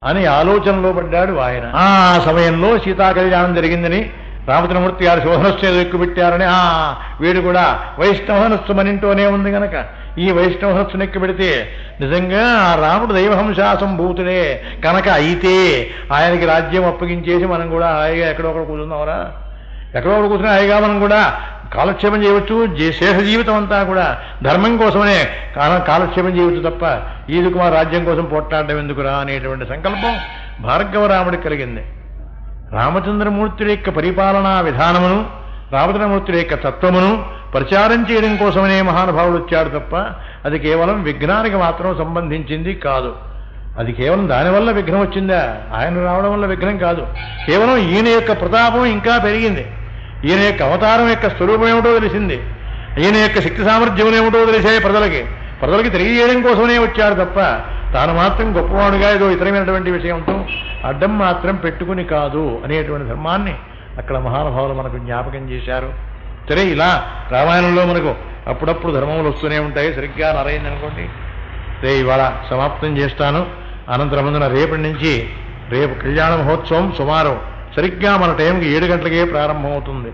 అని ఆలోచనలో పడ్డాడు ఆయన. ఆ సమయంలో సీతా కళ్యాణం జరిగిందని రామచంద్రమూర్తి గారు శోధనస్సు ఎక్కుపెట్టారని వీడు కూడా వైష్ణవనస్సు మనింటోనే ఉంది గనక ఈ వైష్ణవనస్సును ఎక్కుపెడితే నిజంగా ఆ రాముడు దైవహంశాసంభూతుడే కనుక అయితే ఆయనకి రాజ్యం అప్పగించేసి మనం కూడా హాయిగా ఎక్కడొక్కడ కూర్చున్నామరా, ఎక్కడొక్కడ కూర్చున్నా హాయిగా మనం కూడా కాలక్షేపం చేయవచ్చు. శేష జీవితం అంతా కూడా ధర్మం కోసమనే కాలక్షేపం చేయవచ్చు తప్ప ఈదుకు మా రాజ్యం కోసం పోట్లాడడం ఎందుకురా అనేటువంటి సంకల్పం భార్గవరాముడికి కలిగింది. రామచంద్రమూర్తి యొక్క పరిపాలనా విధానమును, రామచంద్రమూర్తి యొక్క తత్వమును ప్రచారం చేయడం కోసమనే మహానుభావుడు వచ్చాడు తప్ప అది కేవలం విఘ్నానికి మాత్రం సంబంధించింది కాదు. అది కేవలం దానివల్ల విఘ్నం వచ్చిందా? ఆయన రావడం వల్ల విఘ్నం కాదు. కేవలం ఈయన యొక్క ప్రతాపం ఇంకా పెరిగింది. ఈయన యొక్క అవతారం యొక్క స్వరూపం ఏమిటో తెలిసింది. ఈయన యొక్క శక్తి సామర్థ్యం ఏమిటో తెలిసాయి ప్రజలకి తెలియజేయడం కోసమే వచ్చాడు తప్ప తాను మాత్రం గొప్పవాడుగా ఏదో ఇతరమైనటువంటి విషయంతో అడ్డం మాత్రం పెట్టుకుని కాదు అనేటువంటి ధర్మాన్ని అక్కడ మహానుభావులు మనకు జ్ఞాపకం చేశారు. సరే, ఇలా రామాయణంలో మనకు అప్పుడప్పుడు ధర్మములు వస్తూనే ఉంటాయి. సరిగ్గా నరైందనుకోండి ఇవాళ సమాప్తం చేస్తాను. అనంతరం రేపటి నుంచి రేపు కళ్యాణ మహోత్సవం సుమారు సరిగ్గా మన టైంకి 7 గంటలకే ప్రారంభమవుతుంది.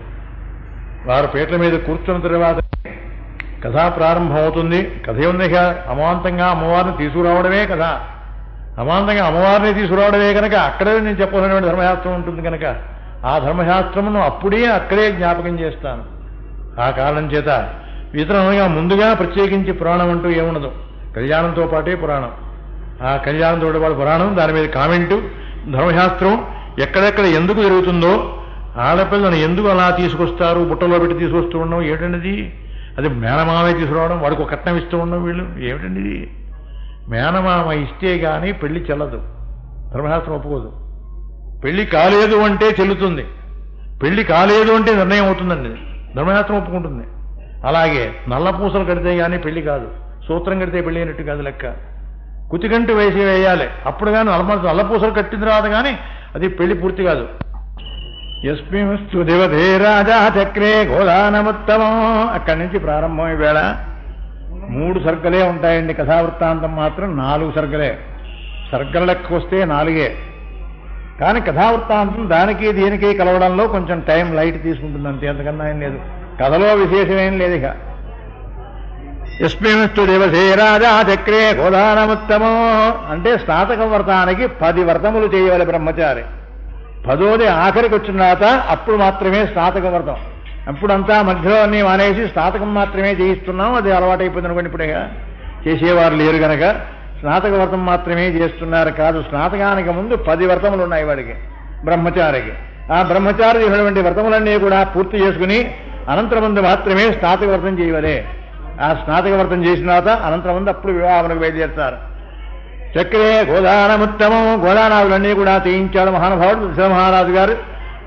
వారు పీటల మీద కూర్చున్న తర్వాత కథ ప్రారంభమవుతుంది. కథ ఉందిగా అమాంతంగా అమ్మవారిని తీసుకురావడమే కథ. అమాంతంగా అమ్మవారిని తీసుకురావడమే కనుక అక్కడే నేను చెప్పాల్సినటువంటి ధర్మశాస్త్రం ఉంటుంది కనుక ఆ ధర్మశాస్త్రమును అక్కడే జ్ఞాపకం చేస్తాను. ఆ కారణం చేత ఇతరులుగా ముందుగా ప్రత్యేకించి పురాణం అంటూ ఏముండదు. కళ్యాణంతో పాటే పురాణం. ఆ కళ్యాణంతో పాటు పురాణం, దాని మీద కామెంటు, ధర్మశాస్త్రం ఎక్కడెక్కడ ఎందుకు జరుగుతుందో, ఆడపిల్లను ఎందుకు అలా తీసుకొస్తారు, బుట్టలో పెట్టి తీసుకొస్తూ ఉండడం ఏమిటండి? అది మేనమామే తీసుకురావడం, వాడికి ఒక కట్నం ఇస్తూ ఉండడం, వీళ్ళు ఏమిటండి? మేనమామ ఇస్తే కానీ పెళ్లి చెల్లదు, ధర్మశాస్త్రం ఒప్పుకోదు. పెళ్లి కాలేదు అంటే చెల్లుతుంది, పెళ్లి కాలేదు అంటే నిర్ణయం అవుతుందండి, ధర్మశాస్త్రం ఒప్పుకుంటుంది. అలాగే నల్లపూసలు కడితే కానీ పెళ్లి కాదు, సూత్రం కడితే పెళ్లి అయినట్టు కాదు లెక్క. కుతికంటి వేసి వేయాలి, అప్పుడు కానీ నల్లపూసలు కట్టిన తర్వాత కానీ అది పెళ్లి పూర్తి కాదు. యస్మిస్తు దేవదే రాజా చక్రే గోదానముత్తమం. అక్కడి నుంచి ప్రారంభం. ఈవేళ 3 సర్గలే ఉంటాయండి. కథావృత్తాంతం మాత్రం 4 సర్గలే. సర్గల లెక్క వస్తే 4. కానీ కథావృత్తాంతం దానికి దీనికి కలవడంలో కొంచెం టైం లైట్ తీసుకుంటుంది అంతే, అంతకన్నా ఏం లేదు. కథలో విశేషమేం లేదు. ఇక యస్మిస్తు దేవసే రాజా చక్రే గోదానముత్తమం అంటే స్నాతక వ్రతానికి 10 వ్రతములు చేయవాలి బ్రహ్మచారి. 10వ ఆఖరికి వచ్చిన తర్వాత అప్పుడు మాత్రమే స్నాతక వ్రతం. అప్పుడంతా మధ్యలో అన్నీ మానేసి స్నాతకం మాత్రమే చేయిస్తున్నాం. అది అలవాటైపోయింది అనుకోండి. ఇప్పుడే చేసేవారు లేరు కనుక స్నాతక వ్రతం మాత్రమే చేస్తున్నారు. కాదు, స్నాతకానికి ముందు 10 వ్రతములు ఉన్నాయి వాడికి, బ్రహ్మచారికి. ఆ బ్రహ్మచారి చేసినటువంటి వ్రతములన్నీ కూడా పూర్తి చేసుకుని అనంతరముందు మాత్రమే స్నాతక వ్రతం చేయవలే. ఆ స్నాతక వ్రతం చేసిన తర్వాత అనంతరముందు అప్పుడు వివాహములకు బయలుదేరుతారు. చక్రే గోదానముత్తమం. గోదానాదులన్నీ కూడా తీయించాడు మహానుభావుడు దశరథమహారాజు గారు.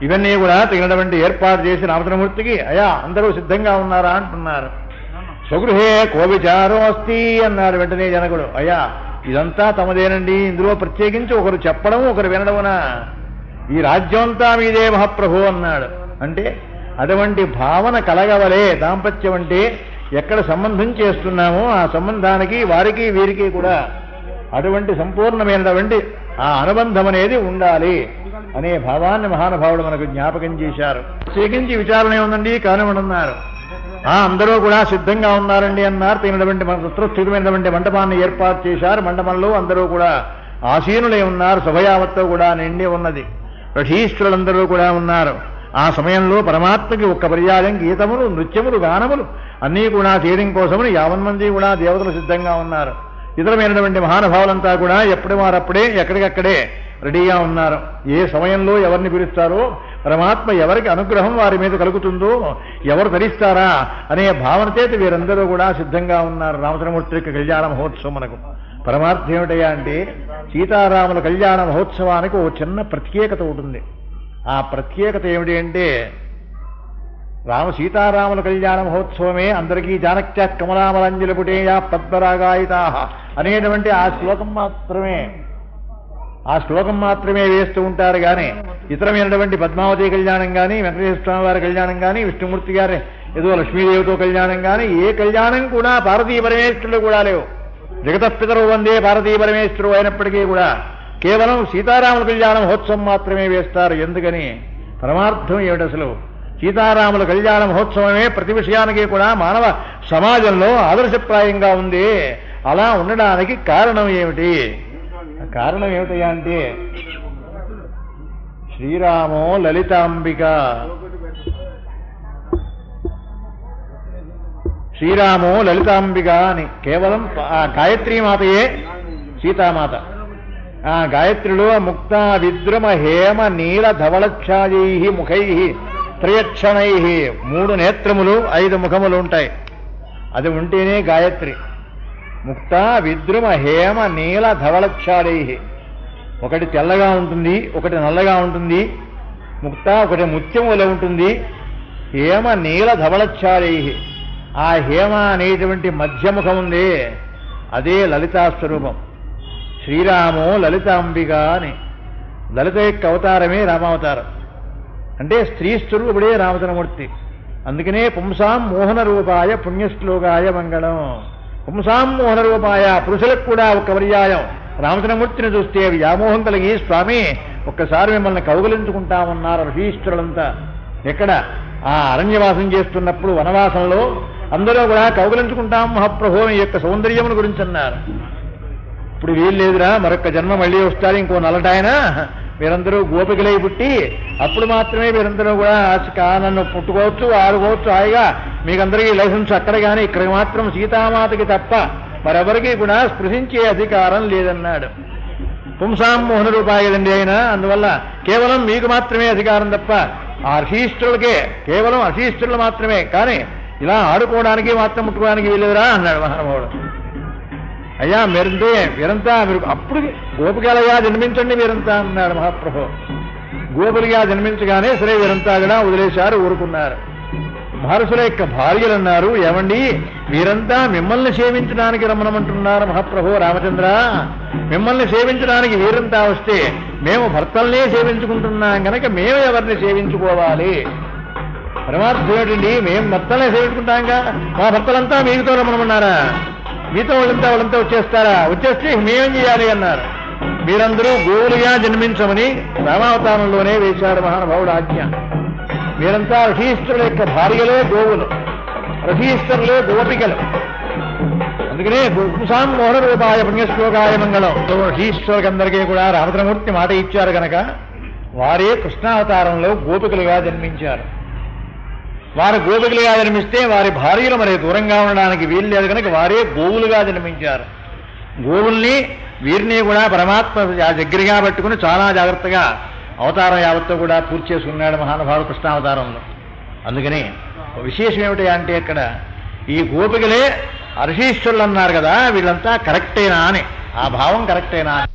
ఇవన్నీ కూడా తగినటువంటి ఏర్పాటు చేసి రామచంద్రమూర్తికి అయ్యా అందరూ సిద్ధంగా ఉన్నారా అంటున్నారు. స్వగృహే కోవిచారో అస్తి అన్నాడు. వెంటనే జనకుడు అయ్యా ఇదంతా తమదేనండి, ఇందులో ప్రత్యేకించి ఒకరు చెప్పడం ఒకరు వినడమునా, ఈ రాజ్యం అంతా మీదే మహాప్రభు అన్నాడు. అంటే అటువంటి భావన కలగవలే. దాంపత్యం అంటే ఎక్కడ సంబంధం చేస్తున్నామో ఆ సంబంధానికి వారికి వీరికి కూడా అటువంటి సంపూర్ణమైనటువంటి ఆ అనుబంధం అనేది ఉండాలి అనే భావాన్ని మహానుభావుడు మనకు జ్ఞాపకం చేశారు. ప్రత్యేకించి విచారణ ఏముందండి కానివ్వనున్నారు. అందరూ కూడా సిద్ధంగా ఉన్నారండి అన్నారు. తగినటువంటి స్థిరమైనటువంటి మండపాన్ని ఏర్పాటు చేశారు. మండపంలో అందరూ కూడా ఆసీనులై ఉన్నారు. సభయావత్తో కూడా నిండి ఉన్నది. రథీశ్వరులందరూ కూడా ఉన్నారు. ఆ సమయంలో పరమాత్మకి ఒక్క పర్యాయం గీతములు, నృత్యములు, గానములు అన్నీ కూడా చేయడం కోసమని 50 మంది కూడా దేవతలు సిద్ధంగా ఉన్నారు. ఇతరమైనటువంటి మహానుభావులంతా కూడా ఎప్పటి వారప్పుడే ఎక్కడికక్కడే రెడీగా ఉన్నారు. ఏ సమయంలో ఎవరిని పిలుస్తారో, పరమాత్మ ఎవరికి అనుగ్రహం వారి మీద కలుగుతుందో, ఎవరు ధరిస్తారా అనే భావన చేత వీరందరూ కూడా సిద్ధంగా ఉన్నారు. రామచంద్రమూర్తి యొక్క కళ్యాణ మహోత్సవం మనకు పరమార్థం ఏమిటయ్యా అంటే సీతారాముల కళ్యాణ మహోత్సవానికి ఓ చిన్న ప్రత్యేకత ఉంటుంది. ఆ ప్రత్యేకత ఏమిటి అంటే సీతారాముల కళ్యాణ మహోత్సవమే అందరికీ జానక్య కమలామలంజలి పుటేయ పద్మరాగాయితా అనేటువంటి ఆ శ్లోకం మాత్రమే వేస్తూ ఉంటారు. కానీ ఇతరమైనటువంటి పద్మావతి కళ్యాణం కానీ, వెంకటేశ్వర స్వామి వారి కళ్యాణం కానీ, విష్ణుమూర్తి గారి ఏదో లక్ష్మీదేవితో కళ్యాణం కానీ, ఏ కళ్యాణం కూడా పార్వతీ పరమేశ్వరులు కూడా లేవు. జగతపితరు వందే పార్వతీ పరమేశ్వరు అయినప్పటికీ కూడా కేవలం సీతారాముల కళ్యాణ మహోత్సవం మాత్రమే వేస్తారు. ఎందుకని? పరమార్థం ఏమిటి అసలు? సీతారాముల కళ్యాణ మహోత్సవమే ప్రతి విషయానికి కూడా మానవ సమాజంలో ఆదర్శప్రాయంగా ఉంది. అలా ఉండడానికి కారణం ఏమిటి? కారణం ఏమిటయ్యా అంటే శ్రీరామో లలితాంబిక, శ్రీరామో లలితాంబిక అని కేవలం ఆ గాయత్రీమాతయే సీతామాత. ఆ గాయత్రిలో ముక్త విద్రుమ హేమ నీల ధవళఛాయై ముఖై త్రయక్షణై 3 నేత్రములు 5 ముఖములు ఉంటాయి. అది ఉంటేనే గాయత్రి. ముక్త విద్రుమ హేమ నీల ధవళఛాయై, ఒకటి తెల్లగా ఉంటుంది, ఒకటి నల్లగా ఉంటుంది. ముక్త ఒకటి ముత్యముల ఉంటుంది. హేమ నీల ధవళఛాయై, ఆ హేమ అనేటువంటి మధ్యముఖం ఉంది, అదే లలితా స్వరూపం. శ్రీరామో లలితాంబిక అని. లలిత యొక్క అవతారమే రామావతారం. అంటే స్త్రీ స్వరూపుడే రామచంద్రమూర్తి. అందుకనే పుంసాం మోహన రూపాయ పుణ్యశ్లోకాయ మంగళం. పుంసాం మోహన రూపాయ, పురుషులకు కూడా ఒక పర్యాయం రామచంద్రమూర్తిని చూస్తే వ్యామోహం కలిగి స్వామి ఒక్కసారి మిమ్మల్ని కౌగులించుకుంటామన్నారు ఋషీశ్వరులంతా. ఎక్కడ? ఆ అరణ్యవాసం చేస్తున్నప్పుడు వనవాసంలో అందరూ కూడా కౌగులించుకుంటాం మహాప్రభు ఈ యొక్క సౌందర్యమును గురించి అన్నారు. ఇప్పుడు వీలు లేదురా, మరొక జన్మ మళ్ళీ వస్తారు, ఇంకో నల్లటాయన, మీరందరూ గోపికలై పుట్టి అప్పుడు మాత్రమే మీరందరూ కూడా నన్ను పుట్టుకోవచ్చు, ఆడుకోవచ్చు హాయిగా, మీకందరికీ లైసెన్స్ అక్కడ కానీ ఇక్కడ మాత్రం సీతామాతకి తప్ప మరెవరికి కూడా స్పృశించే అధికారం లేదన్నాడు. పుంసాం మోహన రూపాయలండి ఆయన. అందువల్ల కేవలం మీకు మాత్రమే అధికారం తప్ప ఆ అర్షీష్ఠులకే, కేవలం అర్షీష్ఠులు మాత్రమే, కానీ ఇలా ఆడుకోవడానికి మాత్రం ముట్టుకోవడానికి వీలేదురా అన్నాడు మహానుభావుడు. అయ్యా మీరంతా మీరు అప్పుడు గోపికలుగా జన్మించండి మీరంతా అన్నాడు మహాప్రభు. గోపులుగా జన్మించగానే సరే వీరంతా కూడా వదిలేశారు, ఊరుకున్నారు. మహర్షుల యొక్క భార్యలు అన్నారు, ఏమండి వీరంతా మిమ్మల్ని సేవించడానికి రమ్మనమంటున్నారు మహాప్రభు రామచంద్ర. మిమ్మల్ని సేవించడానికి వీరంతా వస్తే మేము భర్తల్నే సేవించుకుంటున్నాం కనుక మేము ఎవరిని సేవించుకోవాలి? పరమార్థం ఏంటండి, మేము భర్తలనే సేవించుకుంటాంగా, మా భర్తలంతా మీతో రమ్మనమన్నారా? మీతో వాళ్ళంతా వచ్చేస్తారా? వచ్చేస్తే మేమేం చేయాలి అన్నారు. మీరందరూ గోవులుగా జన్మించమని రామావతారంలోనే వేశాడు మహానుభావుడు ఆజ్ఞ. మీరంతా ఋషీశ్వరుల యొక్క భార్యలే గోవులు, ఋషీశ్వరులే గోపికలు. అందుకనే పుంసాం మోహన రూపాయ పుణ్యశ్లోకాయ మంగళం. ఋషీశ్వరులందరికీ కూడా రామచంద్రమూర్తి మాట ఇచ్చారు కనుక వారే కృష్ణావతారంలో గోపికలుగా జన్మించారు. వారు గోపికలుగా జన్మిస్తే వారి భార్యలు మరి దూరంగా ఉండడానికి వీలు లేదు కనుక వారే గోవులుగా జన్మించారు. గోవుల్ని వీరిని కూడా పరమాత్మ దగ్గరగా పట్టుకుని చాలా జాగ్రత్తగా అవతారం యావత్తు కూడా పూర్తి చేసుకున్నాడు మహానుభావుడు కృష్ణావతారంలో. అందుకని విశేషం ఏమిటి అంటే ఇక్కడ ఈ గోపికలే అర్షీశ్వరులు అన్నారు కదా, వీళ్ళంతా కరెక్టేనా అని, ఆ భావం కరెక్టేనా అని.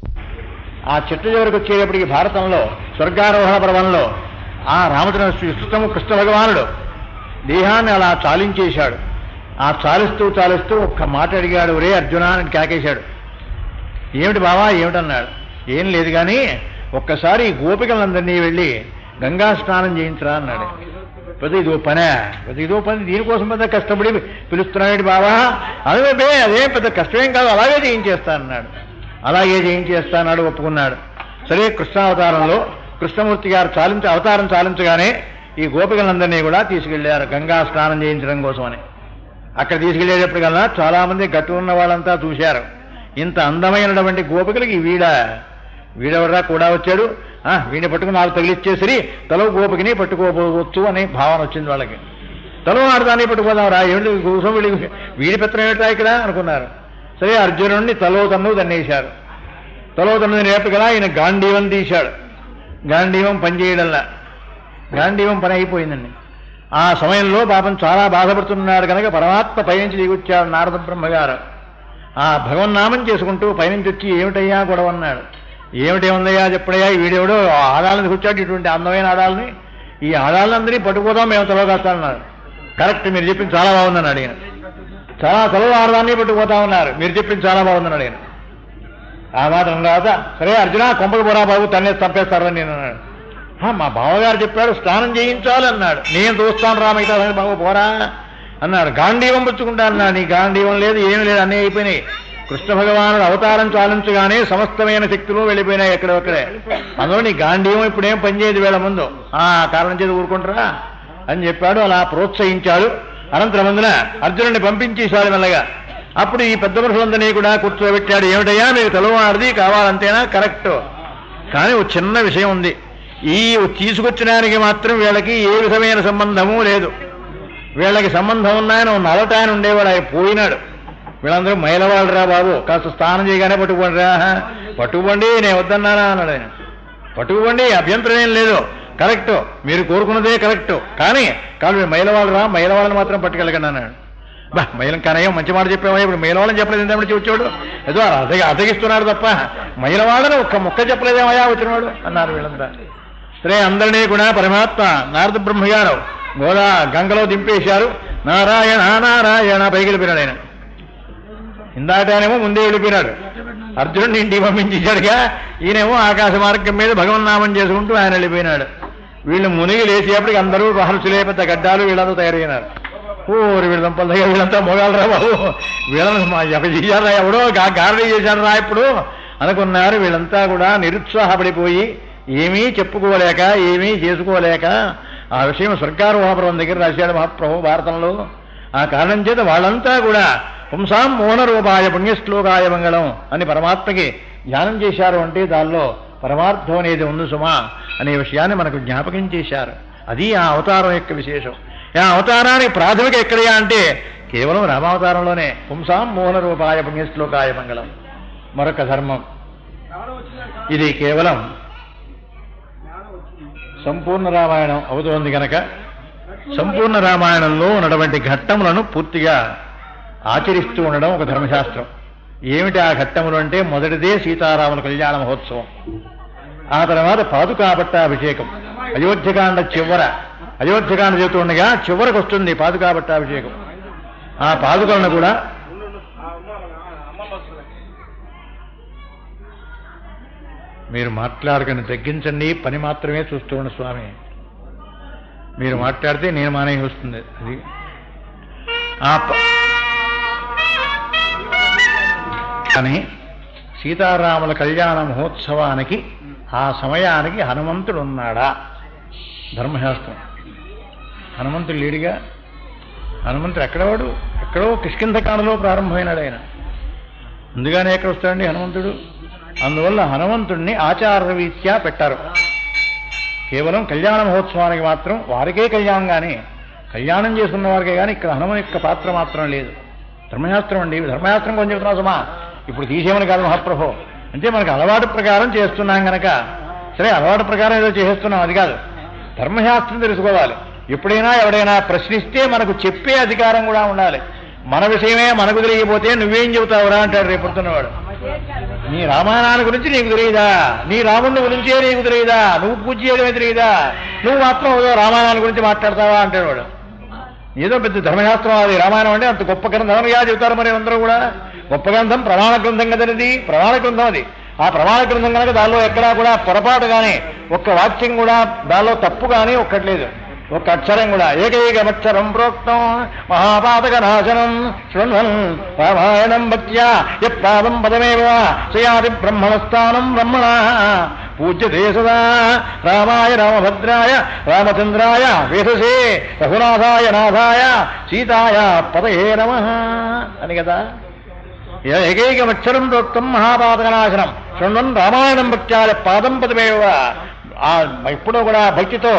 ఆ చెట్టు చివరికి వచ్చేటప్పటికి భారతంలో స్వర్గారోహణ పర్వంలో ఆ రామచంద్ర విస్తృతము కృష్ణ భగవానుడు దేహాన్ని అలా చాలించేశాడు. ఆ చాలిస్తూ ఒక్క మాట అడిగాడు, ఒరే అర్జున అని కేకేశాడు. ఏమిటి బావా ఏమిటన్నాడు. ఏం లేదు కానీ ఒక్కసారి ఈ గోపికలందరినీ వెళ్ళి గంగా స్నానం చేయించరా అన్నాడు. ఇదో పని దీనికోసం పెద్ద కష్టపడి పిలుస్తున్నాడు బావా, అదేం పెద్ద కష్టమేం కాదు, అలాగే చేయించేస్తానన్నాడు. అలాగే చేయించేస్తాన్నాడు, ఒప్పుకున్నాడు. సరే కృష్ణావతారంలో కృష్ణమూర్తి గారు అవతారం చాలించగానే ఈ గోపికలందరినీ కూడా తీసుకెళ్లారు గంగా స్నానం చేయించడం కోసమని. అక్కడ తీసుకెళ్లేటప్పటికల్లా చాలా మంది గట్టు ఉన్న వాళ్ళంతా చూశారు. ఇంత అందమైనటువంటి గోపికలకి వీడెవరా కూడా వచ్చాడు, వీడిని పట్టుకుని నాకు తగిలిచ్చేసరి తలో గోపికని పట్టుకోవచ్చు అనే భావన వచ్చింది వాళ్ళకి. తలో ఆడదాన్ని పట్టుకోదాం రా, ఏమిటి కోసం వీడి పెత్తనం ఏమిటా ఇక్కడ అనుకున్నారు. సరే అర్జునుడిని తలో తన్ను తన్నేశారు. తలో తన్ను నేర్పగల ఆయన గాంధీవం తీశాడు. గాంధీవం పనిచేయడంలా గాంధీవం పని అయిపోయిందండి. ఆ సమయంలో పాపం చాలా బాధపడుతున్నాడు కనుక పరమాత్మ పైనుంచి దిగొచ్చాడు నారద బ్రహ్మగారు. ఆ భగవన్నామం చేసుకుంటూ పైనుంచి వచ్చి ఏమిటయ్యా గొడవ అన్నాడు. ఏమిటేముందయ్యా చెప్పడయ్యా, వీడెవడో ఆడాలని కూర్చాడు, ఇటువంటి అందమైన ఆడాలని, ఈ ఆడాలందరినీ పట్టుకోదాం మేము తలో కాస్తామన్నారు. కరెక్ట్, మీరు చెప్పింది చాలా బాగుందని అడిగిన. చాలా తలో ఆడదాన్ని పట్టుకుపోతామన్నారు, మీరు చెప్పింది చాలా బాగుందని అడిగిన. ఆ మాట తర్వాత సరే అర్జున కొంపకు పోరా బాబు, తన్నే చంపేస్తారని నేను అన్నాడు. మా బావగారు చెప్పాడు స్నానం చేయించాలి అన్నాడు. నేను చూస్తాను రా మిగతా బాబు పోరా అన్నాడు. గాంధీవం పుచ్చుకుంటా అన్నాడు. నీ గాంధీవం లేదు ఏమీ లేదు, అన్నీ అయిపోయినాయి. కృష్ణ భగవానుడు అవతారం చాలించగానే సమస్తమైన శక్తులు వెళ్ళిపోయినాయి ఎక్కడొక్కడే. అందులో నీ గాంధీయం ఇప్పుడేం పనిచేయదు వీళ్ళ ముందు, కారణం చేతి ఊరుకుంటారా అని చెప్పాడు. అలా ప్రోత్సహించాడు. అనంతరమందున అర్జునుడిని పంపించేశాడు మెల్లగా. అప్పుడు ఈ పెద్ద మనుషులందరినీ కూడా కూర్చోబెట్టాడు. ఏమిటయ్యా మీకు తెలవారిది కావాలంతేనా? కరెక్ట్, కానీ ఒక చిన్న విషయం ఉంది. ఈ తీసుకొచ్చడానికి మాత్రం వీళ్ళకి ఏ విధమైన సంబంధము లేదు. వీళ్ళకి సంబంధం ఉన్నాయని నలట ఆయన ఉండేవాడు, ఆయన పోయినాడు. వీళ్ళందరూ మైలవాళ్ళరా బాబు, కాస్త స్నానం చేయగానే పట్టుకుపోండిరా. పట్టుకుపోండి, నేను వద్దన్నానా అన్నాడు ఆయన. పట్టుకుపోండి, అభ్యంతరం ఏం లేదు, కరెక్ట్, మీరు కోరుకున్నదే కరెక్ట్, కానీ కాదు మైలవాళ్ళరా, మైలవాళ్ళని మాత్రం పట్టుకెళ్ళకండి అన్నాడు. మైలం కనయ్య మంచి మాట చెప్పావా, ఇప్పుడు మైలవాళ్ళని చెప్పలేదు ఎంతమంది వచ్చాడు, ఏదో అతగిస్తున్నాడు తప్ప మైలవాళ్ళని ఒక్క ముక్క చెప్పలేదేమయ్యా వచ్చినవాడు అన్నారు వీళ్ళంతా. సరే, అందరినీ కూడా పరమాత్మ నారద బ్రహ్మగారు గంగలో దింపేశారు. నారాయణ నారాయణ పైకి వెళ్ళిపోయినాడు ఆయన. ఇందాకనేమో ముందే వెళ్ళిపోయినాడు, అర్జునుడిని ఇంటికి పంపించేశాడుగా. ఈయనేమో ఆకాశ మార్గం మీద భగవన్నామం చేసుకుంటూ ఆయన వెళ్ళిపోయినాడు. వీళ్ళు మునిగి లేచేపటికి అందరూ మహర్షులే, పెద్ద గడ్డాలు వీళ్ళంతా తయారైనారు. వీళ్ళ దంపలుగా వీళ్ళంతా మొగాలరా బాబు, వీళ్ళని చేశారా, ఎవడో గారడీ చేశారా ఇప్పుడు అనుకున్నారు. వీళ్ళంతా కూడా నిరుత్సాహపడిపోయి ఏమీ చెప్పుకోలేక, ఏమీ చేసుకోలేక, ఆ విషయం స్వర్గారోహపర్వం దగ్గర రాశాడు మహాప్రభు భారతంలో. ఆ కారణం చేత వాళ్ళంతా కూడా పుంసాం మోహనరూపాయ పుణ్యశ్లోకాయ మంగళం అని పరమాత్మకి ధ్యానం చేశారు. అంటే దానిలో పరమార్థం అనేది ఉంది సుమా అనే విషయాన్ని మనకు జ్ఞాపకం చేశారు. అది ఆ అవతారం యొక్క విశేషం. ఆ అవతారానికి ప్రాథమిక ఎక్కడయా అంటే కేవలం రామావతారంలోనే. పుంసాం మోహనరూపాయ పుణ్యశ్లోకాయ మంగళం మరొక ధర్మం. ఇది కేవలం సంపూర్ణ రామాయణం అవుతోంది కనుక సంపూర్ణ రామాయణంలో ఉన్నటువంటి ఘట్టములను పూర్తిగా ఆచరిస్తూ ఉండడం ఒక ధర్మశాస్త్రం. ఏమిటి ఆ ఘట్టములు అంటే, మొదటిదే సీతారాముల కళ్యాణ మహోత్సవం, ఆ తర్వాత పాదుకాపట్టాభిషేకం. అయోధ్యకాండ అయోధ్యకాండ చేస్తుండగా చివరకు వస్తుంది పాదుకాపట్టాభిషేకం. ఆ పాదుకలను కూడా మీరు మాట్లాడకని తగ్గించండి, పని మాత్రమే చూస్తూ ఉండు స్వామి. మీరు మాట్లాడితే నేను మానే వస్తుంది. అది కానీ సీతారాముల కళ్యాణ మహోత్సవానికి ఆ సమయానికి హనుమంతుడు ఉన్నాడా? ధర్మశాస్త్రం. హనుమంతుడు లేడిగా. హనుమంతుడు ఎక్కడవాడు? ఎక్కడో కిష్కింధకాండలో ప్రారంభమైనాడు ఆయన. ముందుగానే ఎక్కడ వస్తాడండి హనుమంతుడు? అందువల్ల హనుమంతుడిని ఆచారరీత్యా పెట్టారు. కేవలం కళ్యాణ మహోత్సవానికి మాత్రం వారికే కళ్యాణం, కానీ కళ్యాణం చేస్తున్న వారికే కానీ ఇక్కడ హనుమని యొక్క పాత్ర మాత్రం లేదు. ధర్మశాస్త్రం అండి. ధర్మశాస్త్రం కొంచెం చెప్తున్నా సుమా, ఇప్పుడు తీసేమని కాదు మహాప్రభు. అంటే మనకు అలవాటు ప్రకారం చేస్తున్నాం కనుక సరే, అలవాటు ప్రకారం ఏదో చేస్తున్నాం అది కాదు. ధర్మశాస్త్రం తెలుసుకోవాలి. ఎప్పుడైనా ఎవడైనా ప్రశ్నిస్తే మనకు చెప్పే అధికారం కూడా ఉండాలి. మన విషయమే మనకు తెలియకపోతే నువ్వేం చెబుతావురా అంటాడు రేపడుతున్నవాడు. నీ రామాయణాన్ని గురించి నీకు తెలియదా? నీ రాముడిని గురించే నీకు తెలియదా? నువ్వు పూజ చేయడమే తెలియదా? నువ్వు మాత్రం రామాయణాన్ని గురించి మాట్లాడతావా అంటాడు వాడు. ఏదో పెద్ద ధర్మశాస్త్రం అది. రామాయణం అంటే అంత గొప్ప గ్రంథం చెబుతారు మరి అందరూ కూడా. గొప్ప గ్రంథం, ప్రమాణ గ్రంథం కదనేది, ప్రమాణ గ్రంథం అది. ఆ ప్రమాణ గ్రంథం కనుక దానిలో ఎక్కడా కూడా పొరపాటు కానీ ఒక్క వాక్యం కూడా దానిలో తప్పు కానీ ఒక్కట్లేదు, ఒక్క అక్షరం కూడా. ఏకైకమక్షరం ప్రోక్తం మహాపాతక నాశనం శృణ్వన్ రామాయణం భక్త్యా యత్పాదం పదమేవ సయాది బ్రహ్మణస్థానం బ్రహ్మణ పూజ్యతే సదా. రామాయ రామభద్రాయ రామచంద్రాయ వేదసే రఘునాథాయ నాథాయ సీతాయ పదయే నమః అని కదా. ఏకైకమక్షరం ప్రోక్తం మహాపాతకనాశనం శృణ్వన్ రామాయణం భక్త్యా పాదం పదమేవ. ఎప్పుడూ కూడా భక్తితో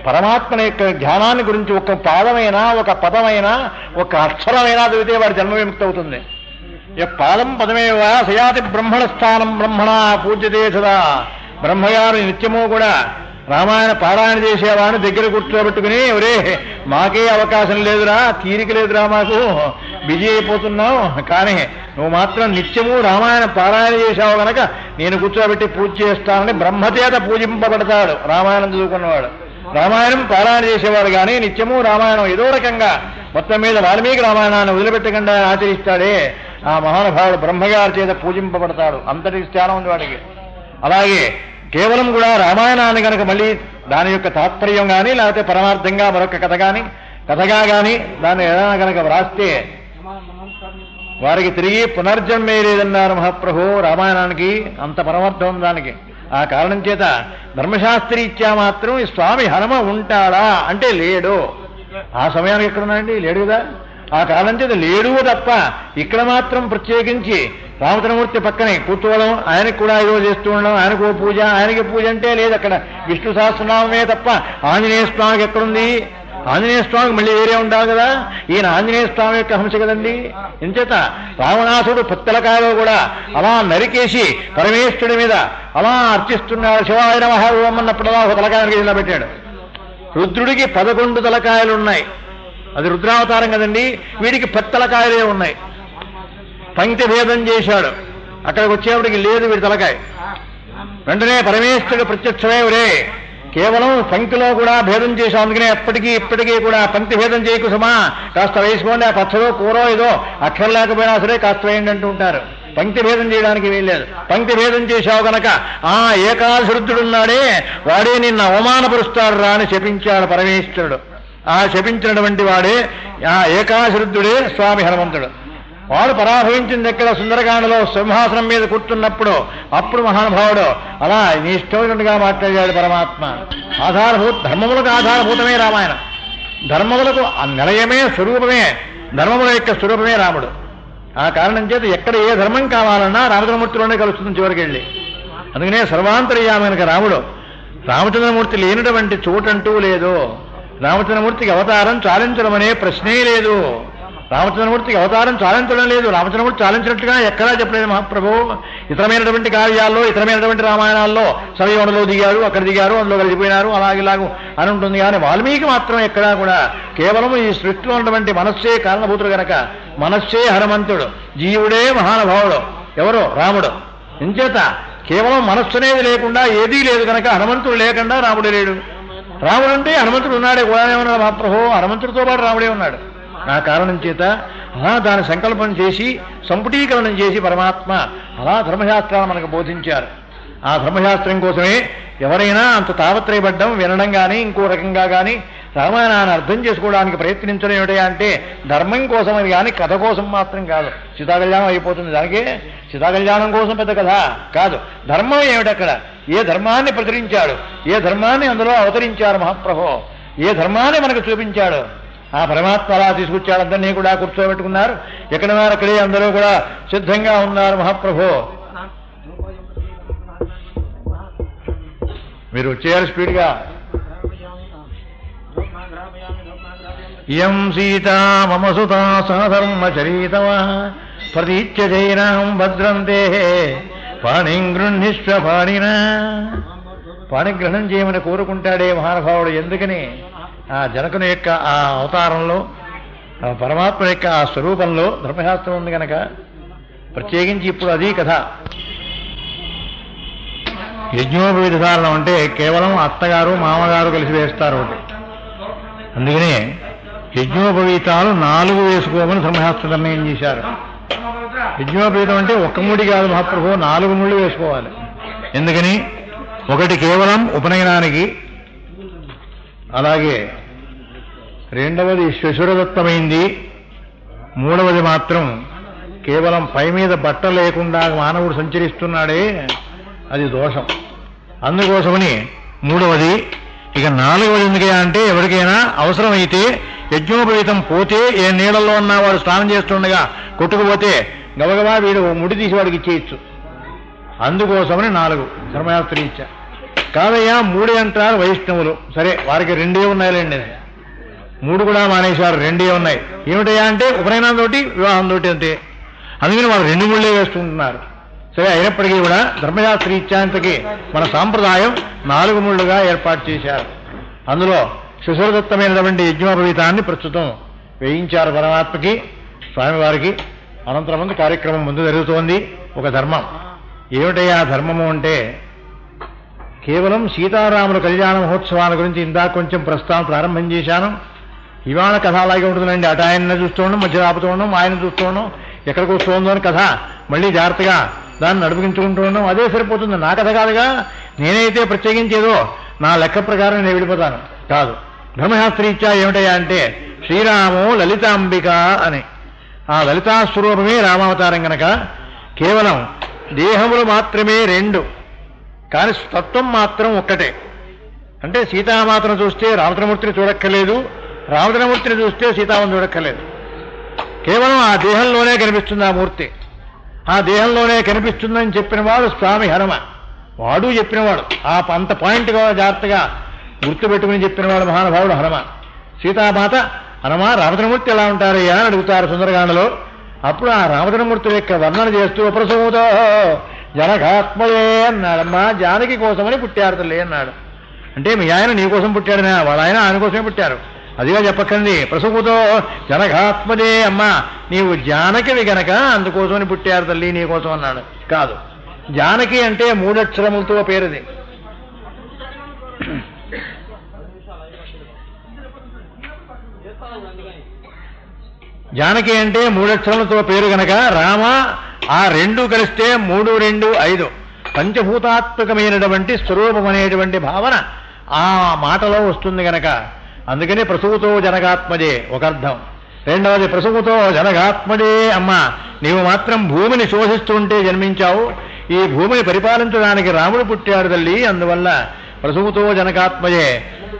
పరమాత్మని యొక్క ధ్యానాన్ని గురించి ఒక పాదమైనా, ఒక పదమైనా, ఒక అక్షరమైనా చదివితే వాడి జన్మ విముక్తి అవుతుంది. పాదం పదమేవ సయాతి బ్రహ్మణ స్థానం బ్రహ్మణ పూజ్యతే సదా. బ్రహ్మగారు నిత్యము కూడా రామాయణ పారాయణ చేసేవాడిని దగ్గర కూర్చోబెట్టుకుని, ఒరే మాకే అవకాశం లేదురా, తీరిక లేదురా, మాకు బిజీ అయిపోతున్నావు, కానీ నువ్వు మాత్రం నిత్యము రామాయణ పారాయణ చేసావు కనుక నేను కూర్చోబెట్టి పూజ చేస్తానని బ్రహ్మచేత పూజింపబడతాడు రామాయణం చదువుకున్నవాడు. రామాయణం పారాయణ చేసేవాడు కానీ నిత్యము రామాయణం ఏదో రకంగా మొత్తం మీద వాల్మీకి రామాయణాన్ని వదిలిపెట్టకుండా ఆచరిస్తాడే ఆ మహానుభావుడు బ్రహ్మగారి చేత పూజింపబడతాడు. అంతటి స్థానం ఉంది వాడికి. అలాగే కేవలం కూడా రామాయణాన్ని కనుక మళ్ళీ దాని యొక్క తాత్పర్యం కానీ లేకపోతే పరమార్థంగా మరొక కథగా కానీ దాన్ని ఏదైనా కనుక వ్రాస్తే వారికి తిరిగి పునర్జన్మే లేదన్నారు మహాప్రభు రామాయణానికి. అంత పరమార్థం దానికి. ఆ కారణం చేత ధర్మశాస్త్రీత్యా మాత్రం ఈ స్వామి హనుమ ఉంటాడా అంటే లేడు. ఆ సమయానికి ఎక్కడున్నాడండి? లేడు కదా. ఆ కారణం చేత లేడు తప్ప ఇక్కడ మాత్రం ప్రత్యేకించి రామచంద్రమూర్తి పక్కనే కూర్చోవడం, ఆయనకు కూడా ఏదో చేస్తూ ఉండడం, ఆయనకు పూజ, ఆయనకి పూజ అంటే లేదు అక్కడ. విష్ణు సహస్రనామమే తప్ప ఆంజనేయ స్వామికి ఎక్కడుంది? ఆంజనేయ స్వామికి మళ్ళీ వేరే ఉండాలి కదా. ఈయన ఆంజనేయ స్వామి యొక్క హంస కదండి. ఎంచేత రావణాసుడు పుత్తలకాయలో కూడా అలా నరికేసి పరమేశ్వరుడి మీద అలా అర్చిస్తున్నాడు. శివాయ నమః అన్నప్పుడు అలా ఒక తలకాయకి ఇలా పెట్టాడు. రుద్రుడికి 11 తలకాయలు ఉన్నాయి. అది రుద్రావతారం కదండి. వీడికి 10 తలకాయలే ఉన్నాయి. పంక్తి భేదం చేశాడు. అక్కడికి వచ్చేప్పటికి లేదు వీడి తలకాయ. వెంటనే పరమేశ్వరుడు ప్రత్యక్షమే ఒరే కేవలం పంక్తిలో కూడా భేదం చేశాం, అందుకనే ఇప్పటికీ కూడా పంక్తి భేదం చేయకు సుమా, కాస్త వేసుకోండి, ఆ పచ్చడో కూరో ఏదో అక్షరం లేకపోయినా సరే కాస్త వేయండి అంటూ ఉంటారు. పంక్తి భేదం చేయడానికి వీల్లేదు. పంక్తి భేదం చేశావు కనుక ఆ ఏకాశరుద్రుడున్నాడే వాడే నిన్ను అవమానపరుస్తాడు రా అని శపించాడు పరమేశ్వరుడు. ఆ శపించినటువంటి వాడే ఆ ఏకాశరుద్రుడే స్వామి హనుమంతుడు. వాడు పరాభవించింది ఎక్కడ? సుందరకాండలో సింహాసనం మీద కూర్చున్నప్పుడు. అప్పుడు మహానుభావుడు అలా నీ ఇష్టమైనట్టుగా మాట్లాడాడు పరమాత్మ. ధర్మములకు ఆధారభూతమే రామాయణం. ధర్మములకు నిలయమే స్వరూపమే, ధర్మముల యొక్క స్వరూపమే రాముడు. ఆ కారణం చేత ఎక్కడ ఏ ధర్మం కావాలన్నా రామచంద్రమూర్తిలోనే కలుస్తుంది చివరికి వెళ్ళి. అందుకనే సర్వాంతర్యామైన రాముడు. రామచంద్రమూర్తి లేనటువంటి చోటంటూ లేదు. రామచంద్రమూర్తికి అవతారం చాలించడం అనే ప్రశ్నే లేదు. రామచంద్రమూర్తికి అవతారం చాలించడం లేదు. రామచంద్రమూర్తి చాలించినట్టుగా ఎక్కడా చెప్పలేదు మహాప్రభు. ఇతరమైనటువంటి కార్యాల్లో, ఇతరమైనటువంటి రామాయణాల్లో సమయంలో దిగారు, అక్కడ దిగారు, అందులో కలిసిపోయినారు, అలాగిలాగు అని ఉంటుంది. కానీ వాల్మీకి మాత్రం ఎక్కడా కూడా కేవలం ఈ సృష్టిలో ఉన్నటువంటి మనస్సే కారణభూతుడు గనక మనస్సే హనుమంతుడు, జీవుడే మహానుభావుడు. ఎవరు? రాముడు. ఇంచేత కేవలం మనస్సు అనేది లేకుండా ఏదీ లేదు కనుక హనుమంతుడు లేకుండా రాముడు లేడు. రాముడు అంటే హనుమంతుడు ఉన్నాడే కూడా ఏమన్నాడు మహాప్రభు? హనుమంతుడితో పాటు రాముడే ఉన్నాడు. ఆ కారణం చేత అలా దాని సంకల్పం చేసి సంపుటీకరణం చేసి పరమాత్మ అలా ధర్మశాస్త్రాన్ని మనకు బోధించారు. ఆ ధర్మశాస్త్రం కోసమే ఎవరైనా అంత తాపత్రయపడ్డం, వినడం కానీ ఇంకో రకంగా కానీ రామాయణాన్ని అర్థం చేసుకోవడానికి ప్రయత్నించడం ఏమిటా అంటే ధర్మం కోసమని కానీ కథ కోసం మాత్రం కాదు. సీతాకళ్యాణం అయిపోతుంది దానికే. సీతాకళ్యాణం కోసం పెద్ద కథ కాదు. ధర్మం ఏమిటి? అక్కడ ఏ ధర్మాన్ని ప్రచురించాడు, ఏ ధర్మాన్ని అందులో అవతరించారు మహాప్రభు, ఏ ధర్మాన్ని మనకు చూపించాడు. ఆ పరమాత్మ అలా తీసుకొచ్చాడు. అందరినీ కూడా కూర్చోబెట్టుకున్నారు. ఎక్కడున్నారు అక్కడే అందరూ కూడా సిద్ధంగా ఉన్నారు మహాప్రభు. మీరు వచ్చేయాలి స్పీడ్గా. ఇయం సీతా మమ సుతా సధర్మచరీతమా ప్రతీచ్య జైనాం భద్రంతే పాణిం గృహ్ణిష్వ పాణినా. పాణిగ్రహణం చేయమని కోరుకుంటాడే మహానుభావుడు. ఎందుకని? ఆ జనకుని యొక్క ఆ అవతారంలో, పరమాత్మ యొక్క ఆ స్వరూపంలో ధర్మశాస్త్రం ఉంది కనుక ప్రత్యేకించి ఇప్పుడు అది కథ. యజ్ఞోపవిధారణం అంటే కేవలం అత్తగారు మామగారు కలిసి వేస్తారు. అందుకనే యజ్ఞోపవీతాలు 4 వేసుకోమని ధర్మశాస్త్ర నిర్ణయం చేశారు. యజ్ఞోపవీతం అంటే ఒక్క ముడి కాదు మహాప్రభు, 4 ముళ్ళు వేసుకోవాలి. ఎందుకని? ఒకటి కేవలం ఉపనయనానికి, అలాగే రెండవది శ్వశురదత్తమైంది, మూడవది మాత్రం కేవలం పై మీద బట్ట లేకుండా మానవుడు సంచరిస్తున్నాడే అది దోషం. అందుకోసమని మూడవది. ఇక 4వది ఎందుకే అంటే ఎవరికైనా అవసరమైతే యజ్ఞోపవీతం పోతే ఏ నీళ్ళల్లో ఉన్నా వాడు స్నానం చేస్తుండగా కొట్టుకుపోతే గబగబా వీడు ముడి తీసి వాడికి ఇచ్చేయచ్చు. అందుకోసమని 4 ధర్మశాస్త్రం ఇచ్చా. కాదయ్యా 3 అంటారు వైష్ణవులు. సరే వారికి 2 ఉన్నాయిలేండి. 3 కూడా మానేశారు, 2 ఉన్నాయి. ఏమిటయ్యా అంటే ఉపనయనంతో వివాహంతో అంతే. అందుకని వాళ్ళు 2 ముళ్ళే వేసుకుంటున్నారు. సరే అయినప్పటికీ కూడా ధర్మశాస్త్ర ఇచ్చాంతకి మన సాంప్రదాయం 4 ముళ్ళుగా ఏర్పాటు చేశారు. అందులో శిశురదత్తమైనటువంటి యజ్ఞోపవీతాన్ని ప్రస్తుతం వేయించారు పరమాత్మకి, స్వామివారికి. అనంతరం కార్యక్రమం ముందు జరుగుతోంది. ఒక ధర్మం ఏమిటయ్యా ధర్మము అంటే కేవలం సీతారాముల కళ్యాణ మహోత్సవాల గురించి ఇందాక కొంచెం ప్రస్తావన ప్రారంభం చేశాను. ఇవాళ కథ అలాగే ఉంటుందండి. అటు ఆయన చూస్తూ ఉండడం, మధ్య ఆపుతూ ఉండడం, ఆయన చూస్తూ ఉండడం, ఎక్కడికి వస్తుందో అని కథ మళ్ళీ జాగ్రత్తగా దాన్ని నడిపించుకుంటూ ఉండడం, అదే సరిపోతుంది. నా కథ కాదుగా. నేనైతే ప్రత్యేకించేదో నా లెక్క ప్రకారం నేను విడిపోతాను కాదు. ధర్మశాస్త్రీత్యా ఏమిటయ్యా అంటే శ్రీరామో లలితాంబిక అని. ఆ లలితాస్వరూపమే రామావతారం గనక కేవలం దేహములు మాత్రమే రెండు, కానీ తత్వం మాత్రం ఒక్కటే. అంటే సీతామాతను చూస్తే రామచంద్రమూర్తిని చూడక్కర్లేదు, రామచంద్రమూర్తిని చూస్తే సీతామాతను చూడక్కర్లేదు. కేవలం ఆ దేహంలోనే కనిపిస్తుంది ఆ మూర్తి. ఆ దేహంలోనే కనిపిస్తుందని చెప్పినవాడు స్వామి హనుమ. వాడు చెప్పినవాడు, అంత పాయింట్గా జాగ్రత్తగా గుర్తుపెట్టుకుని చెప్పినవాడు మహానుభావుడు హనుమ. సీతామాత హనుమ రామచంద్రమూర్తి ఎలా ఉంటారయ్యా అని అడుగుతారు సుందరకాండలో. అప్పుడు ఆ రామచంద్రమూర్తి యొక్క వర్ణన చేస్తూ ప్రసూతో జనకాత్మయే అన్నాడమ్మా, జానకి కోసమని పుట్టారు తల్లి అన్నాడు. అంటే మీ ఆయన నీ కోసం పుట్టాడనా? వాళ్ళ ఆయన కోసమే పుట్టారు, అదిగా చెప్పకండి. ప్రసూతో జనకాత్మదే, అమ్మా నీవు జానకివి గనక అందుకోసమని పుట్టారు తల్లి నీ కోసం అన్నాడు. కాదు, జానకి అంటే 3 అక్షరములతో పేరుది. జానకి అంటే 3 అక్షరములతో పేరు గనక రామ ఆ 2 కలిస్తే 3, 2, 5 పంచభూతాత్మకమైనటువంటి స్వరూపం అనేటువంటి భావన ఆ మాటలో వస్తుంది గనక అందుకని ప్రసూతో జనకాత్మజే ఒక అర్థం. రెండవది ప్రసూతో జనకాత్మజే, అమ్మా నీవు మాత్రం భూమిని శోషిస్తుంటే జన్మించావు, ఈ భూమిని పరిపాలించడానికి రాముడు పుట్టాడు తల్లి, అందువల్ల ప్రసూతో జనకాత్మజే.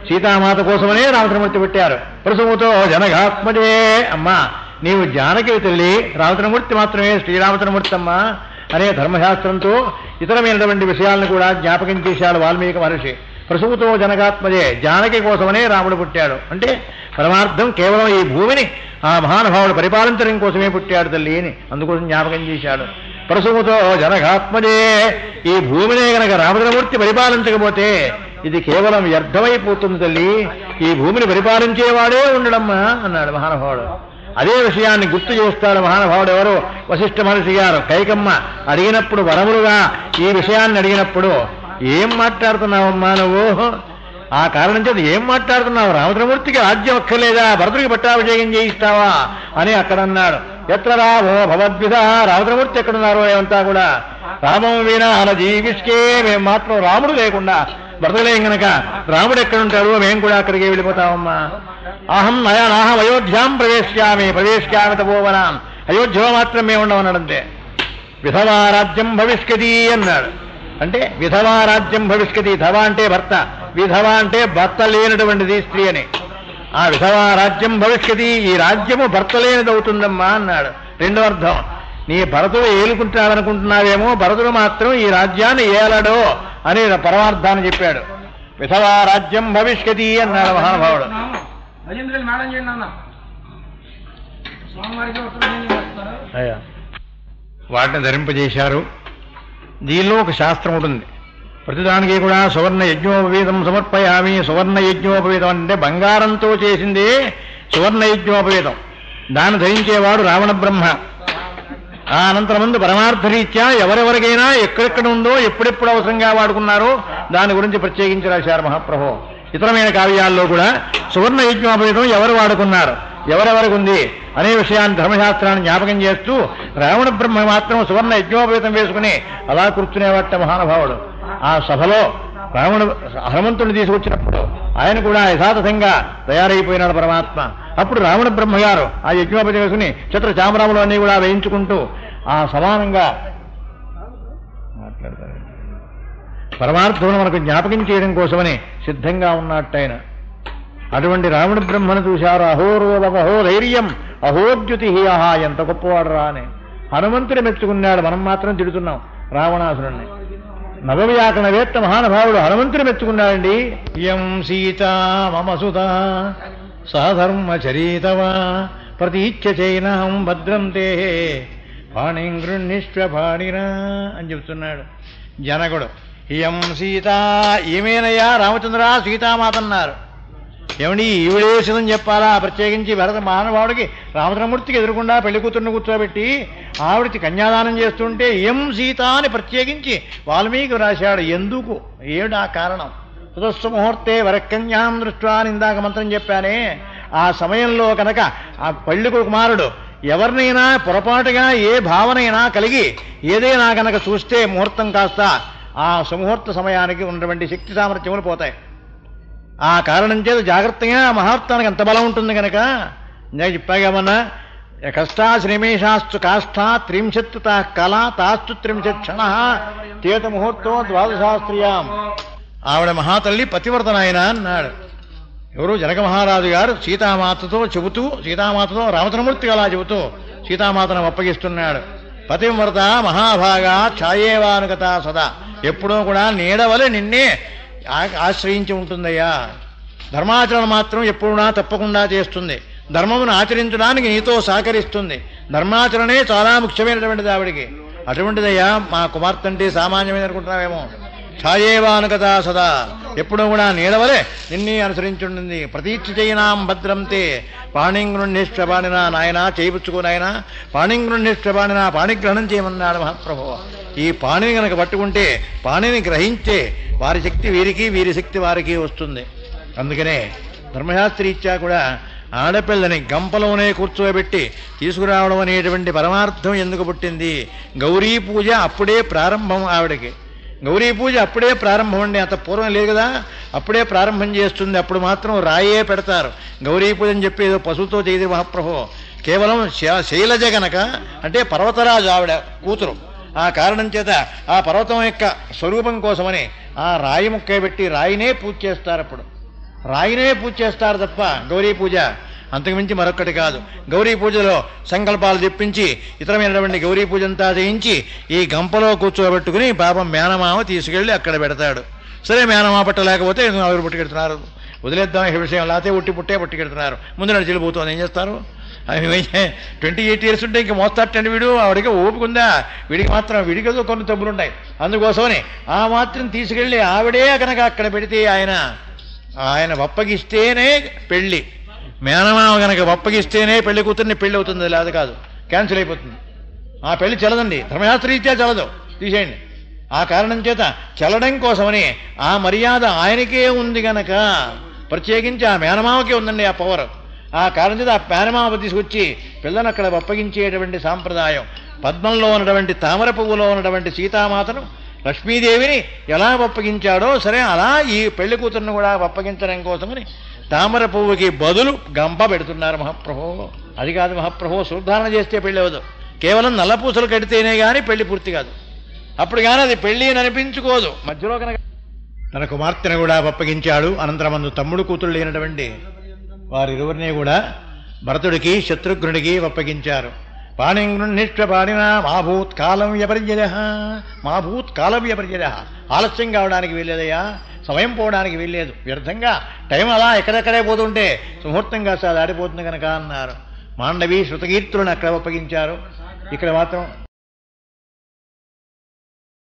సీతామాత కోసమనే రామచంద్రమూర్తి పుట్టారు. ప్రసూతో జనకాత్మజే, అమ్మా నీవు జానకి తల్లి, రామచంద్రమూర్తి మాత్రమే శ్రీరామచంద్రమూర్తి అమ్మా అనే ధర్మశాస్త్రంతో ఇతరమైనటువంటి విషయాలను కూడా జ్ఞాపకం చేశాడు వాల్మీకి మహర్షి. ప్రసూతో జనకాత్మజే, జానకి కోసమనే రాముడు పుట్టాడు అంటే పరమార్థం కేవలం ఈ భూమిని ఆ మహానుభావుడు పరిపాలించడం కోసమే పుట్టాడు తల్లి అని అందుకోసం జ్ఞాపకం చేశాడు. ప్రసూతో జనకాత్మజే, ఈ భూమినే గనక రామచంద్రమూర్తి పరిపాలించకపోతే ఇది కేవలం వ్యర్థమైపోతుంది తల్లి, ఈ భూమిని పరిపాలించేవాడే ఉండడమ్మా అన్నాడు మహానుభావుడు. అదే విషయాన్ని గుర్తు చేస్తాడు మహానుభావుడు ఎవరు? వశిష్ఠ మహర్షి గారు. కైకమ్మ అడిగినప్పుడు వరములుగా ఈ విషయాన్ని అడిగినప్పుడు ఏం మాట్లాడుతున్నావమ్మా నువ్వు? ఆ కారణం చేత ఏం మాట్లాడుతున్నావు? రామచంద్రమూర్తికి రాజ్యం అక్కర్లేదా? భరతుడికి పట్టాభిషేకం చేయిస్తావా అని అక్కడ అన్నాడు. ఎత్ర రామో భగవద్విధ, రామచంద్రమూర్తి ఎక్కడున్నారో ఏమంతా కూడా రామం వీణా అన జీవిష్కే, మేము మాత్రం రాముడు లేకుండా బ్రతకలేం గనక రాముడు ఎక్కడుంటాడో మేము కూడా అక్కడికి వెళ్ళిపోతామమ్మా. అహం నాహం అయోధ్యాం ప్రవేశ్యామి తపోవనాం, అయోధ్యలో మాత్రం మేము ఉండమన్నాడంతే. విధవా రాజ్యం భవిష్యతి అన్నాడు. అంటే విధవా రాజ్యం భవిష్యతి, ధవ అంటే భర్త, విధవ అంటే భర్త లేనటువంటిది స్త్రీ అని. ఆ విధవా రాజ్యం భవిష్యతి, ఈ రాజ్యము భర్త లేనిది అవుతుందమ్మా అన్నాడు. రెండో అర్థం, నీ భరతుడు ఏలుకుంటాడనుకుంటున్నావేమో, భరతుడు మాత్రం ఈ రాజ్యాన్ని ఏలడో అని పరమార్థాన్ని చెప్పాడు. విధవా రాజ్యం భవిష్యతి అన్నాడు మహానుభావుడు. వాటిని ధరింపజేశారు. దీనిలో ఒక శాస్త్రం ఉంటుంది. ప్రతిదానికి కూడా సువర్ణ యజ్ఞోపవీతం సమర్పయామి. సువర్ణ యజ్ఞోపవీతం అంటే బంగారంతో చేసింది సువర్ణ యజ్ఞోపవీతం. దాన్ని ధరించేవాడు రావణ బ్రహ్మ. ఆ అనంతరముందు పరమార్థరీత్యా ఎవరెవరికైనా ఎక్కడెక్కడ ఉందో ఎప్పుడెప్పుడు అవసరంగా వాడుకున్నారో దాని గురించి ప్రత్యేకించి రాశారు మహాప్రభు. ఇతరమైన కావ్యాల్లో కూడా సువర్ణ యజ్ఞోపవీతం ఎవరు వాడుకున్నారు, ఎవరెవరికి ఉంది అనే విషయాన్ని ధర్మశాస్త్రాన్ని జ్ఞాపకం చేస్తూ రావణ బ్రహ్మ మాత్రం సువర్ణ యజ్ఞోపవీతం వేసుకుని అలా కూర్చునేవాట మహానుభావుడు. ఆ సభలో హనుమంతుడిని తీసుకొచ్చినప్పుడు ఆయన కూడా యథాతథంగా తయారైపోయినాడు పరమాత్మ. అప్పుడు రావణ బ్రహ్మగారు ఆ యజ్ఞోపవీతం వేసుకుని చిత్ర చామరాములు అన్నీ కూడా వేయించుకుంటూ ఆ సమానంగా మాట్లాడతారు. పరమార్థమును మనకు జ్ఞాపకం చేయడం కోసమని సిద్ధంగా ఉన్నట్టయిన అటువంటి రావణ బ్రహ్మను చూశారు. అహోరోధమహో ధైర్యం అహోద్యుతి ఆహా, ఎంత గొప్పవాడు రా అని హనుమంతుడు మెచ్చుకున్నాడు. మనం మాత్రం తిడుతున్నాం రావణాసురుణ్ణి. నవవ్యాకరణవేత్త మహానుభావుడు హనుమంతుడు మెచ్చుకున్నాడండి. ఇయం సీత మమ సుత సధర్మచరీతవా ప్రతీచ్య చైనాం భద్రం తే పాణిం గృహ్ణిష్వ పాణినా అని చెప్తున్నాడు జనకుడు. ఇయం సీత, ఏమేనయ్యా రామచంద్ర సీతామాత అన్నారు. ఏమండి ఈవిడేసిందని చెప్పాలా? ప్రత్యేకించి భరత మహానుభావుడికి రామచంద్రమూర్తికి ఎదురుకుండా పెళ్లి కూతుర్ని కూర్చోబెట్టి ఆవిడికి కన్యాదానం చేస్తుంటే ఎం సీత అని ప్రత్యేకించి వాల్మీకి రాశాడు. ఎందుకు? ఏడా కారణం? సుదస్సు ముహూర్తే వరకన్యాం దృష్ట్యా అని ఇందాక మంత్రం చెప్పానే. ఆ సమయంలో కనుక ఆ పెళ్లి కుమారుడు ఎవరినైనా పొరపాటుగా ఏ భావనైనా కలిగి ఏదైనా కనుక చూస్తే ముహూర్తం కాస్త ఆ సుముహూర్త సమయానికి ఉన్నటువంటి శక్తి సామర్థ్యములు పోతాయి. ఆ కారణం చేత జాగ్రత్తగా మహాత్మానికి ఎంత బలం ఉంటుంది కనుక నేను చెప్పాగమన్నా కష్టాశ్రమేషాస్తు కాష్ఠా త్రింశత్తు తా కళ తాస్తు త్రింశత్ క్షణ తేత ముహూర్తో ద్వాదశాస్త్రియాం. ఆవిడ మహాతల్లి పతివర్తనాయన అన్నాడు. ఎవరు? జనక మహారాజు గారు సీతామాతతో చెబుతూ, సీతామాతతో రామచంద్రమూర్తి అలా చెబుతూ సీతామాతను అప్పగిస్తున్నాడు. పతివ్రత మహాభాగా ఛాయేవానుగత సదా, ఎప్పుడూ కూడా నీడవలె నిన్నే ఆశ్రయించి ఉంటుందయ్యా. ధర్మాచరణ మాత్రం ఎప్పుడునా తప్పకుండా చేస్తుంది. ధర్మమును ఆచరించడానికి నీతో సహకరిస్తుంది. ధర్మాచరణే చాలా ముఖ్యమైనటువంటిది ఆవిడికి. అటువంటిదయ్యా మా కుమార్తె అంటే సామాన్యమైన అనుకుంటున్నావేమో. ఛాయేవానుగత సదా, ఎప్పుడూ కూడా నీడవలే నిన్నే అనుసరించుంటుంది. ప్రతీక్ష చేయనాం భద్రంతే పాణింగ్రుణ్ణిష్టపాణినా, నాయన చేయిపుచ్చుకో నాయన, పాణింగ్రుణ్ణిష్టపాణినా, పాణిగ్రహణం చేయమన్నాడు మహాప్రభు. ఈ పాణిని కనుక పట్టుకుంటే, పాణిని గ్రహించే వారి శక్తి వీరికి, వీరి శక్తి వారికి వస్తుంది. అందుకనే ధర్మశాస్త్రీత్యా కూడా ఆడపిల్లని గంపలోనే కూర్చోబెట్టి తీసుకురావడం అనేటువంటి పరమార్థం ఎందుకు పుట్టింది? గౌరీ పూజ అప్పుడే ప్రారంభం ఆవిడకి. గౌరీ పూజ అప్పుడే ప్రారంభం అండి. అంత పూర్వం లేదు కదా, అప్పుడే ప్రారంభం చేస్తుంది. అప్పుడు మాత్రం రాయే పెడతారు. గౌరీ పూజ అని చెప్పి ఏదో పశువుతో చేయదు మహాప్రభు. కేవలం శైలజ గనక, అంటే పర్వతరాజు ఆవిడ కూతురు. ఆ కారణం చేత ఆ పర్వతం యొక్క స్వరూపం కోసమని ఆ రాయి ముక్క పెట్టి రాయినే పూజ చేస్తారు. అప్పుడు రాయినే పూజ చేస్తారు తప్ప గౌరీ పూజ అంతకుమించి మరొక్కటి కాదు. గౌరీ పూజలో సంకల్పాలు తెప్పించి ఇతరమైనటువంటి గౌరీ పూజ అంతా చేయించి ఈ గంపలో కూర్చోబెట్టుకుని పాపం మేనమామ తీసుకెళ్ళి అక్కడ పెడతాడు. సరే మేనమామ పట్టలేకపోతే ఎవరు పుట్టుకెడుతున్నారు, వదిలేద్దాం ఈ విషయం, లేకపోతే పుట్టే పుట్టుకెడుతున్నారు. ముందు నడిచిపోతుంది. ఏం చేస్తారు? 28 years ఉంటే ఇంక మోస్తాటండి వీడు. ఆవిడికి ఓపుకుందా? వీడికి మాత్రం వీడికేదో కొన్ని తప్పులు ఉన్నాయి. అందుకోసమని ఆ మాత్రం తీసుకెళ్ళి ఆవిడే కనుక అక్కడ పెడితే ఆయన ఒప్పగిస్తేనే పెళ్ళి. మేనమామ కనుక ఒప్పగిస్తేనే పెళ్లి కూతుర్ని పెళ్లి అవుతుంది, లేదు కాదు క్యాన్సిల్ అయిపోతుంది. ఆ పెళ్లి చల్లదండి, ధర్మశాస్త్రీత్యా చల్లదు, తీసేయండి. ఆ కారణం చేత చల్లడం కోసమని ఆ మర్యాద ఆయనకే ఉంది గనక, ప్రత్యేకించి ఆ మేనమామకే ఉందండి ఆ పవర్. ఆ కారణం చేత ఆ మేనమామ తీసుకొచ్చి పిల్లను అక్కడ ఒప్పగించేటువంటి సాంప్రదాయం. పద్మంలో ఉన్నటువంటి తామర పువ్వులో ఉన్నటువంటి సీతామాతను లక్ష్మీదేవిని ఎలా ఒప్పగించాడో సరే అలా ఈ పెళ్లి కూతురును కూడా ఒప్పగించడం కోసమని తామర పువ్వుకి బదులు గంప పెడుతున్నారు మహాప్రభు. అది కాదు మహాప్రభు, శుద్ధారణ చేస్తే పెళ్లి అవ్వదు. కేవలం నల్లపూసలు కడితేనే కానీ పెళ్లి పూర్తి కాదు. అప్పుడు కానీ అది పెళ్లి అని అనిపించుకోదు. మధ్యలో కనుక తన కుమార్తెను కూడా ఒప్పగించాడు. అనంతరమందు తమ్ముడు కూతురు లేనటువంటి వారిరువురిని కూడా భరతుడికి శత్రుఘ్నుడికి ఒప్పగించారు. పాణింగృహ్ణిష్ట పాణినా మాభూత్ కాలం వ్యపర్యయ, మాభూత్ కాలం వ్యపర్యయ. ఆలస్యం కావడానికి వీల్లేదయ్యా, సమయం పోవడానికి వీల్లేదు. వ్యర్థంగా టైం అలా ఎక్కడెక్కడే పోతుంటే ముహూర్తంగా దాడిపోతుంది కనుక అన్నారు. మాండవి శృతకీర్తులను అక్కడ ఒప్పగించారు. ఇక్కడ మాత్రం